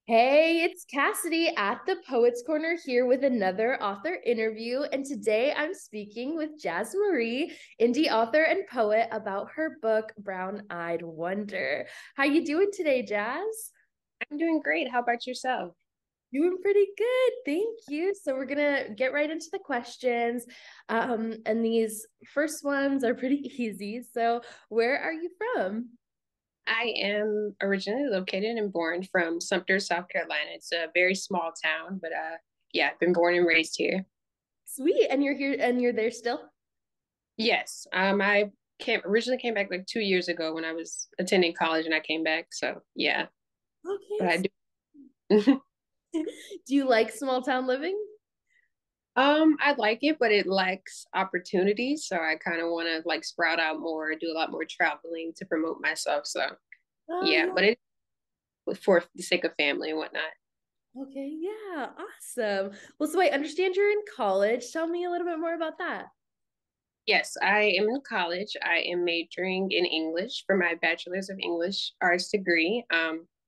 Hey, it's Cassidy at the Poets Corner here with another author interview. And today I'm speaking with Jasz Marieh, indie author and poet, about her book Brown Eyed Wonder. How you doing today, Jazz? I'm doing great. How about yourself? Doing pretty good, thank you. So we're gonna get right into the questions. And these first ones are pretty easy. So where are you from? I am originally located and born from Sumter, South Carolina. It's a very small town, but yeah, I've been born and raised here. Sweet. And you're here and you're there still? Yes, I originally came back like 2 years ago when I was attending college, and I came back. So yeah, but Okay. I do. Do you like small town living? I like it, but it lacks opportunities. So I kind of want to like sprout out more, do a lot more traveling to promote myself. So Oh, yeah, yeah. but it for the sake of family and whatnot. Okay, yeah, awesome. Well, so I understand you're in college. Tell me a little bit more about that. Yes, I am in college. I am majoring in English for my Bachelor's of English Arts degree.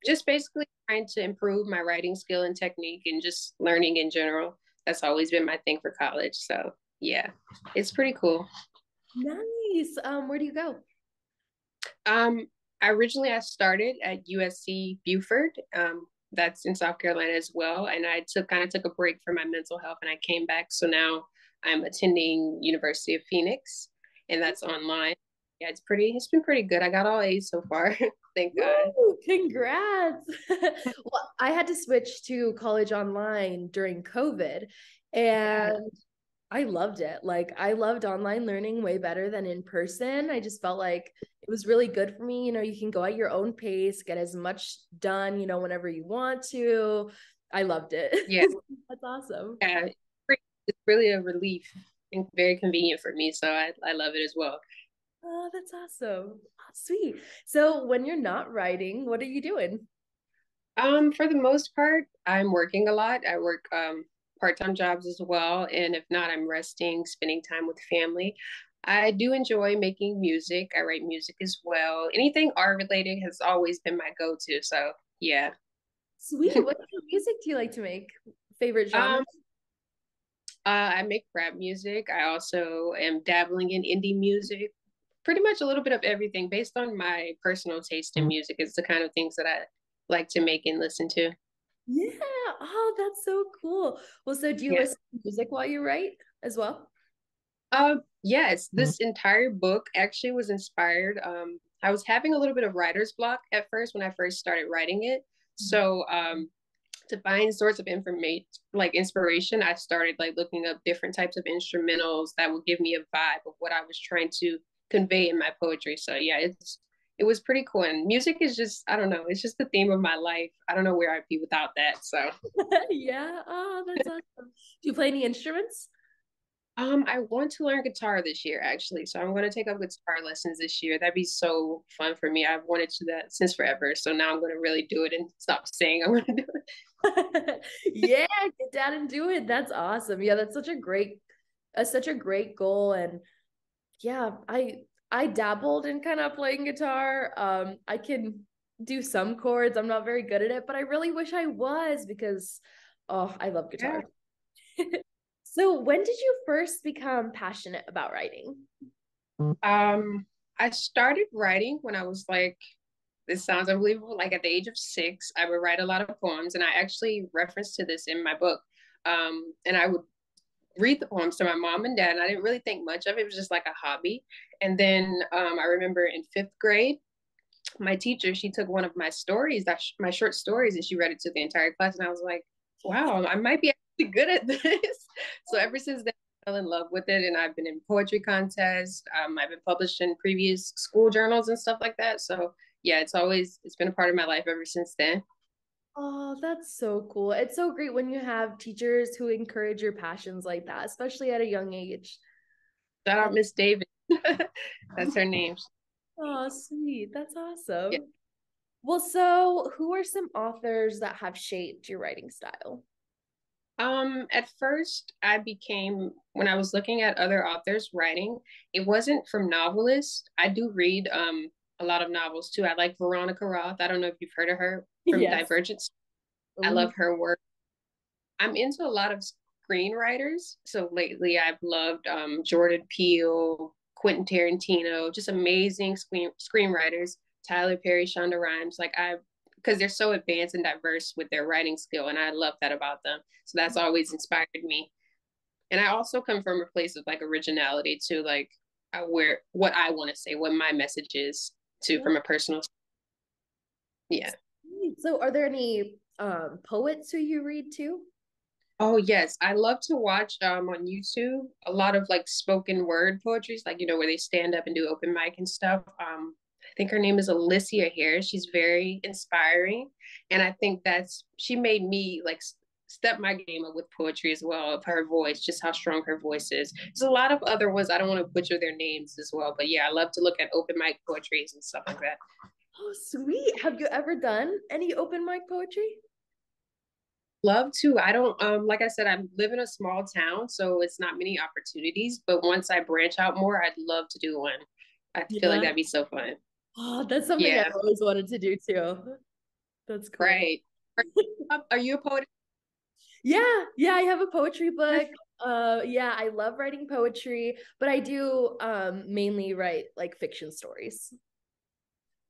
Just basically trying to improve my writing skill and technique and just learning in general. That's always been my thing for college. So yeah, it's pretty cool. Nice. Where do you go? Um, I started at USC Beaufort. That's in South Carolina as well. And I took a break for my mental health and I came back. So now I'm attending University of Phoenix and that's online. Yeah, it's been pretty good. I got all A's so far. Thank God. Woo, congrats. Well, I had to switch to college online during COVID, Yeah. and I loved it. Like, I loved online learning way better than in person. I just felt like it was really good for me. You can go at your own pace, get as much done, whenever you want to. I loved it. Yeah. That's awesome. Yeah. It's really a relief and very convenient for me. So I love it as well. Oh, that's awesome. Oh, sweet. So when you're not writing, what are you doing? For the most part, I'm working a lot. I work part-time jobs as well, and if not, I'm resting, spending time with family. I do enjoy making music. I write music as well. Anything art related has always been my go-to. So yeah. Sweet. What kind of music do you like to make? Favorite genre? Um, I make rap music. I also am dabbling in indie music. Pretty much a little bit of everything based on my personal taste in music is the kind of things that I like to make and listen to. Yeah. Oh, that's so cool. Well, so do you Yeah. listen to music while you write as well? Yes, this entire book actually was inspired. I was having a little bit of writer's block at first when I first started writing it. So, to find sorts of information, like inspiration, I started like looking up different types of instrumentals that would give me a vibe of what I was trying to convey in my poetry. So yeah, it was pretty cool. And music is just, I don't know, it's just the theme of my life. I don't know where I'd be without that. So Yeah. Oh, that's awesome. Do you play any instruments? I want to learn guitar this year, actually. So I'm going to take up guitar lessons this year. That'd be so fun for me. I've wanted to do that since forever. So now I'm going to really do it and stop saying I'm going to do it. Yeah, get down and do it. That's awesome. Yeah, that's such a great goal. And yeah, I dabbled in kind of playing guitar. I can do some chords. I'm not very good at it, but I really wish I was because I love Yeah. guitar. So when did you first become passionate about writing? Um, I started writing when I was like, this sounds unbelievable. Like at the age of 6, I would write a lot of poems, and I actually referenced to this in my book. And I would read the poems to my mom and dad, and I didn't really think much of it. It was just like a hobby. And then I remember in 5th grade, my teacher, she took one of my stories, my short stories, and she read it to the entire class. And I was like, wow, I might be actually good at this. So ever since then, I fell in love with it. And I've been in poetry contests. I've been published in previous school journals and stuff like that. So yeah, it's been a part of my life ever since then. Oh, that's so cool. It's so great when you have teachers who encourage your passions like that, especially at a young age. Shout out That's Miss David. That's her name. oh, sweet. That's Yeah. awesome. Well, so who are some authors that have shaped your writing style? At first, when I was looking at other authors writing, it wasn't from novelists. I do read a lot of novels too. I like Veronica Roth. I don't know if you've heard of her from Yes. Divergence. I Mhm. love her work. I'm into a lot of screenwriters. So lately I've loved Jordan Peele, Quentin Tarantino, just amazing screenwriters. Tyler Perry, Shonda Rhimes. Because they're so advanced and diverse with their writing skill, and I love that about them. So that's always inspired me. And I also come from a place of like originality too, like where what I want to say, what my message is to Yeah. from a personal. Yeah. So are there any poets who you read too? Oh yes, I love to watch on YouTube a lot of like spoken word poetries, like where they stand up and do open mic and stuff. I think her name is Alicia Harris. She's very inspiring, and I think she made me like step my game up with poetry as well, of her voice, just how strong her voice is. There's a lot of other ones. I don't want to butcher their names as well, but yeah, I love to look at open mic poetries and stuff like that. Oh, sweet. Have you ever done any open mic poetry? Love to. I don't like I said, I live in a small town, so it's not many opportunities. But once I branch out more, I'd love to do one. I feel like Yeah. that'd be so fun. Oh, that's something I've Yeah, always wanted to do too. That's cool. right. Are you a poet? Yeah, yeah, I have a poetry book. Yeah, I love writing poetry, but I do mainly write like fiction stories.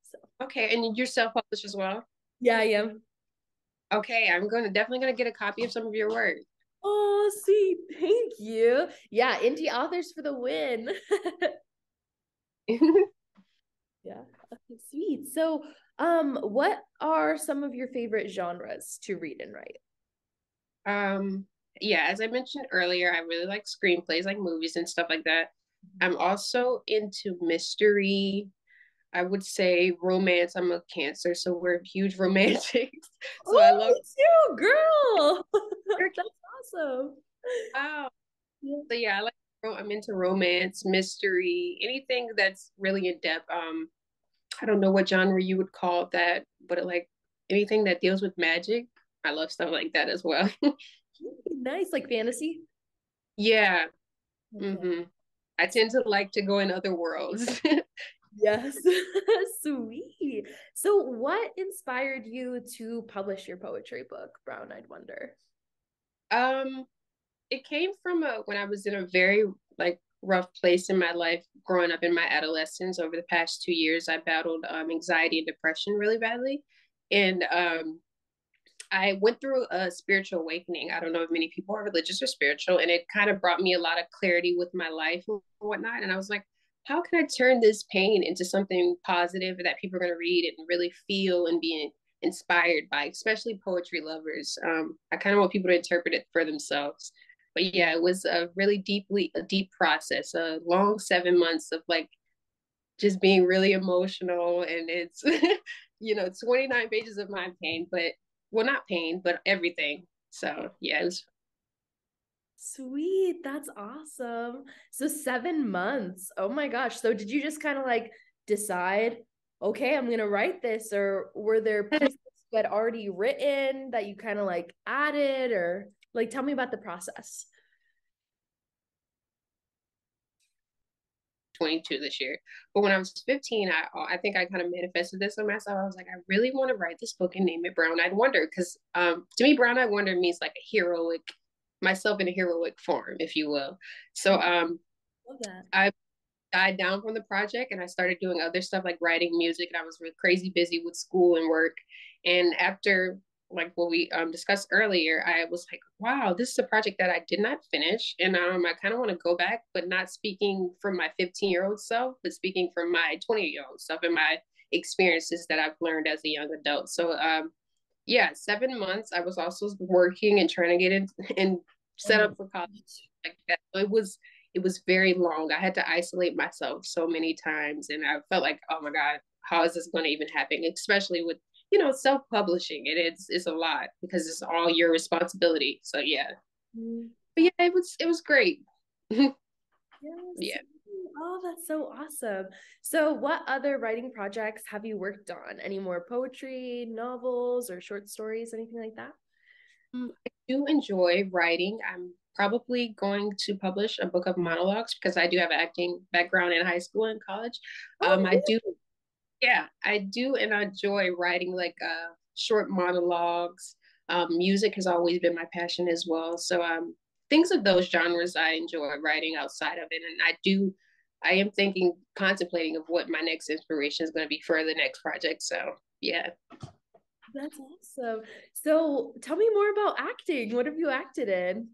So Okay, and you're self-published as well? yeah, I am. Okay, I'm definitely gonna get a copy of some of your work. Oh, sweet. Thank you. Yeah, indie authors for the win. Yeah, okay, sweet. So, what are some of your favorite genres to read and write? um, yeah, as I mentioned earlier, I really like screenplays, like movies and stuff like that. I'm also into mystery. I would say romance. I'm a Cancer, so we're huge romantics. So I Oh, love. me too, girl. That's awesome. Wow. Yeah. So yeah, I'm into romance, mystery, anything that's really in depth. I don't know what genre you would call that, but like anything that deals with magic. I love stuff like that as well. Nice, like fantasy. Yeah. Okay. hmm I tend to like to go in other worlds. Yes. Sweet. So, what inspired you to publish your poetry book, Brown Eyed Wonder? um, it came from when I was in a very like rough place in my life growing up in my adolescence. Over the past 2 years, I battled anxiety and depression really badly, and I went through a spiritual awakening. I don't know if many people are religious or spiritual, and it kind of brought me a lot of clarity with my life and whatnot. And I was like, how can I turn this pain into something positive that people are going to read and really feel and be inspired by, especially poetry lovers? I kind of want people to interpret it for themselves. But yeah, it was a deep process, a long 7 months of like just being really emotional, and it's 29 pages of my pain, but well, not pain, but everything. So yeah, it was. Sweet. That's awesome. So 7 months. Oh my gosh. So did you just kind of like decide, okay, I'm gonna write this, or were there pieces you had already written that you kind of like added, or like tell me about the process? 22 this year, but when I was 15, I think I kind of manifested this on myself. I was like, I really want to write this book and name it Brown Eyed Wonder, because to me, Brown Eyed Wonder means like a heroic, myself in a heroic form, if you will. So Love that. I died down from the project and I started doing other stuff like writing music, and I was really crazy busy with school and work. And after like what we discussed earlier, I was like, wow, this is a project that I did not finish. And I kind of want to go back, but not speaking from my 15-year-old self, but speaking from my 20-year-old self and my experiences that I've learned as a young adult. So yeah, 7 months. I was also working and trying to get in and Oh set my up for college like that. So it was very long. I had to isolate myself so many times, and I felt like, oh my God, how is this going to even happen? Especially with self-publishing. It's a lot because it's all your responsibility. So yeah, God. but yeah, it was great. Yes. Yeah. Oh, that's so awesome. So, what other writing projects have you worked on? Any more poetry, novels, or short stories, anything like that? I do enjoy writing. I'm probably going to publish a book of monologues because I do have an acting background in high school and college. I Oh, do, yeah, I do, and I enjoy writing like short monologues. Music has always been my passion as well. So things of those genres I enjoy writing outside of it. And I am thinking, contemplating of what my next inspiration is going to be for the next project. So yeah. That's awesome. So tell me more about acting. What have you acted in?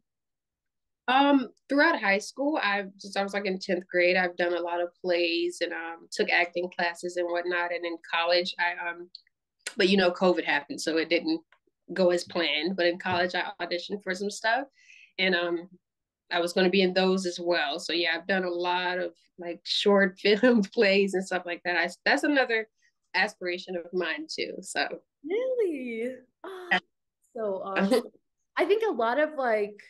Throughout high school, since I was like in 10th grade, I've done a lot of plays and took acting classes and whatnot. And in college, but COVID happened, so it didn't go as planned. But in college, I auditioned for some stuff, and I was going to be in those as well. So yeah, I've done a lot of like short film plays and stuff like that. That's another aspiration of mine too. So Really? Oh, so awesome. I think a lot of like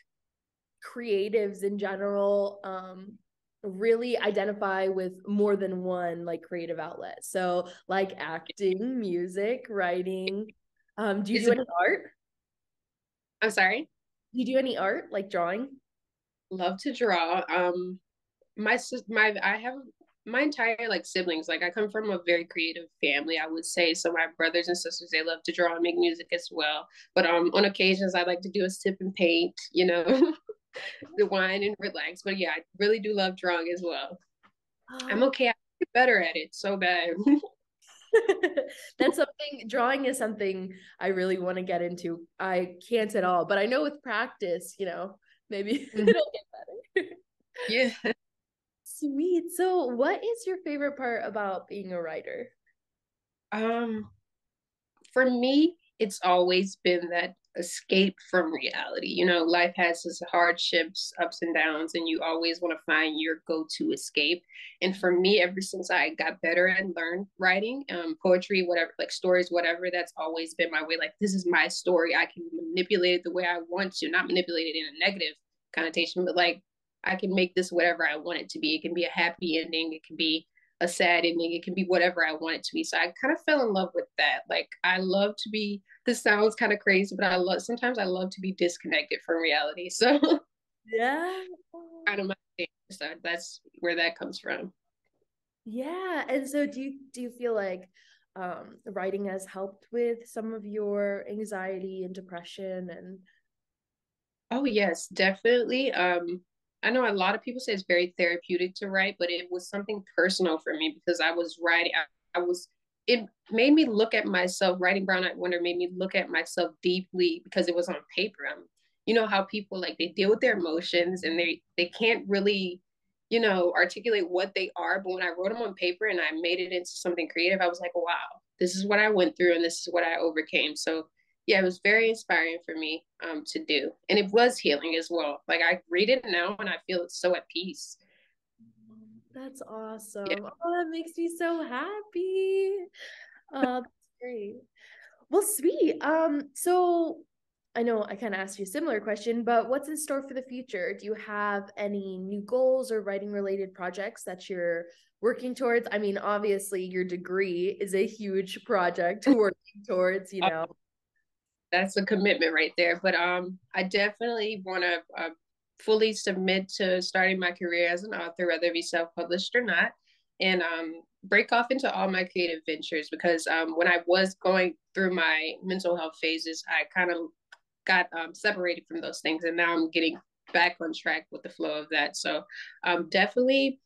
creatives in general really identify with more than one like creative outlet. So like acting, music, writing. Do you it's do a, any art? I'm sorry. Do you do any art like drawing? Love to draw. I have my entire like siblings. Like I come from a very creative family, I would say. So my brothers and sisters, they love to draw and make music as well. But on occasions, I like to do a sip and paint. The wine and relax. But yeah, I really do love drawing as well. I'm Oh, okay. I get better at it so bad. that's something, drawing is something I really want to get into. I can't at all, but I know with practice, maybe it'll get better. Yeah. Sweet. So, what is your favorite part about being a writer? Um, for me, it's always been that escape from reality. Life has its hardships, ups and downs, and you always want to find your go-to escape. And for me, ever since I got better and learned writing, poetry, whatever, like stories, whatever, that's always been my way. Like, this is my story. I can manipulate it the way I want to, not manipulate it in a negative connotation, but like I can make this whatever I want it to be. It can be a happy ending. It can be a sad ending. It can be whatever I want it to be. So I kind of fell in love with that. Like I love to be, this sounds kind of crazy, but sometimes I love to be disconnected from reality. So Yeah. kind of my thing. So that's where that comes from. Yeah. And so do you feel like writing has helped with some of your anxiety and depression and Oh yes, definitely. I know a lot of people say it's very therapeutic to write, but it was something personal for me because I was writing. It made me look at myself. Writing Brown Eyed Wonder made me look at myself deeply because it was on paper. You know how people like they deal with their emotions and they can't really, articulate what they are. But when I wrote them on paper and I made it into something creative, I was like, wow, this is what I went through and this is what I overcame. So yeah, it was very inspiring for me to do. And it was healing as well. Like I read it now and I feel so at peace. that's Yeah. awesome. Oh, that makes me so happy. That's great. Well, sweet. So I know I kind of asked you a similar question, but what's in store for the future? Do you have any new goals or writing related projects that you're working towards? I mean, obviously your degree is a huge project to working towards. That's a commitment right there. But I definitely want to fully submit to starting my career as an author, whether it be self-published or not, and break off into all my creative ventures. Because when I was going through my mental health phases, I kind of got separated from those things, and now I'm getting back on track with the flow of that. So definitely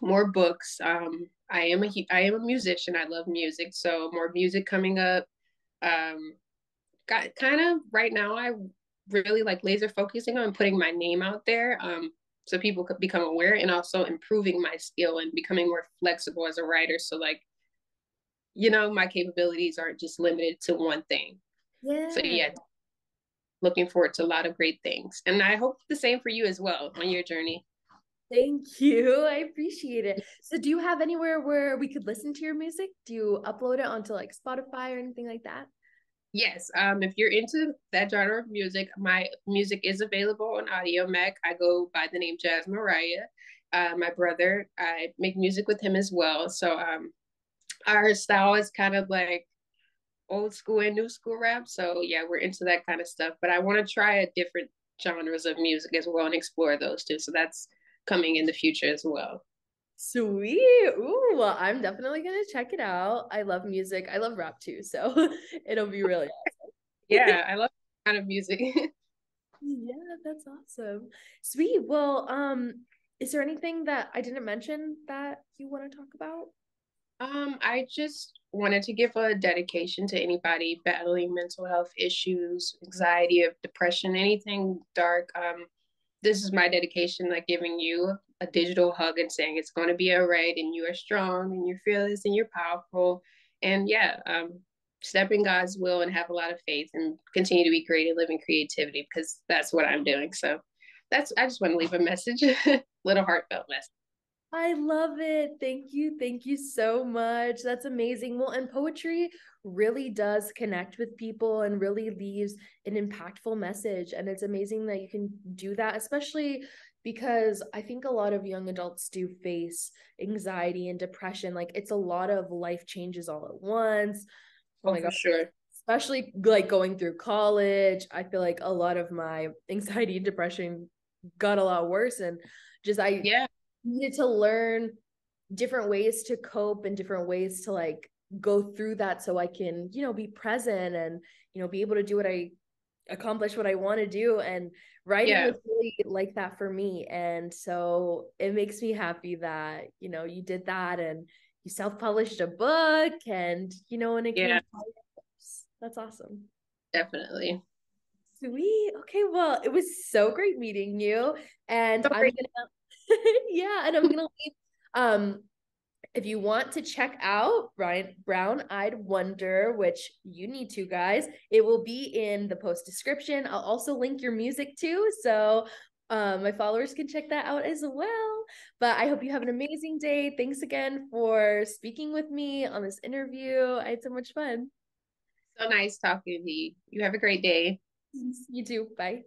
more books. I am a musician. I love music, so more music coming up. Um, got kind of right now I really like laser focusing on putting my name out there so people could become aware and also improving my skill and becoming more flexible as a writer so like my capabilities aren't just limited to one thing. So Yeah. yeah, looking forward to a lot of great things and I hope the same for you as well on your journey. Thank you. I appreciate it. So do you have anywhere where we could listen to your music? Do you upload it onto like Spotify or anything like that? Yes, if you're into that genre of music, my music is available on Audio Mac. I go by the name Jasz Marieh. My brother, I make music with him as well. So our style is kind of like old school and new school rap. So yeah, we're into that kind of stuff. But I want to try a different genres of music as well and explore those too. So that's coming in the future as well. Sweet. Ooh, well, I'm definitely gonna check it out. I love music. I love rap too, so it'll be really awesome. Yeah, I love that kind of music. Yeah, that's awesome. Sweet. Well, is there anything that I didn't mention that you want to talk about? I just wanted to give a dedication to anybody battling mental health issues, anxiety, of depression, anything dark. This is my dedication, like giving you a digital hug and saying it's going to be all right, and you are strong, and you're fearless, and you're powerful, and yeah, step in God's will and have a lot of faith and continue to be creative, live in creativity because that's what I'm doing. So that's I just want to leave a message, little heartfelt message. I love it. Thank you. Thank you so much. That's amazing. Well, and poetry really does connect with people and really leaves an impactful message. And it's amazing that you can do that, especially because I think a lot of young adults do face anxiety and depression. Like it's a lot of life changes all at once. Oh Oh, my for God. sure. Especially like going through college. I feel like a lot of my anxiety and depression got a lot worse. And just I Yeah, needed to learn different ways to cope and different ways to like go through that so I can, be present and, be able to do what I accomplish what I want to do. And writing yeah, was really like that for me. And so it makes me happy that, you did that and you self-published a book and, and it can yeah, inspire others. That's awesome. definitely. Sweet. Okay, well, it was so great meeting you. And I'm Sorry. gonna yeah, and I'm gonna leave if you want to check out Brown Eyed Wonder, which you need to, guys, it will be in the post description. I'll also link your music too. So my followers can check that out as well. But I hope you have an amazing day. Thanks again for speaking with me on this interview. I had so much fun. So nice talking to you. You have a great day. You too. Bye.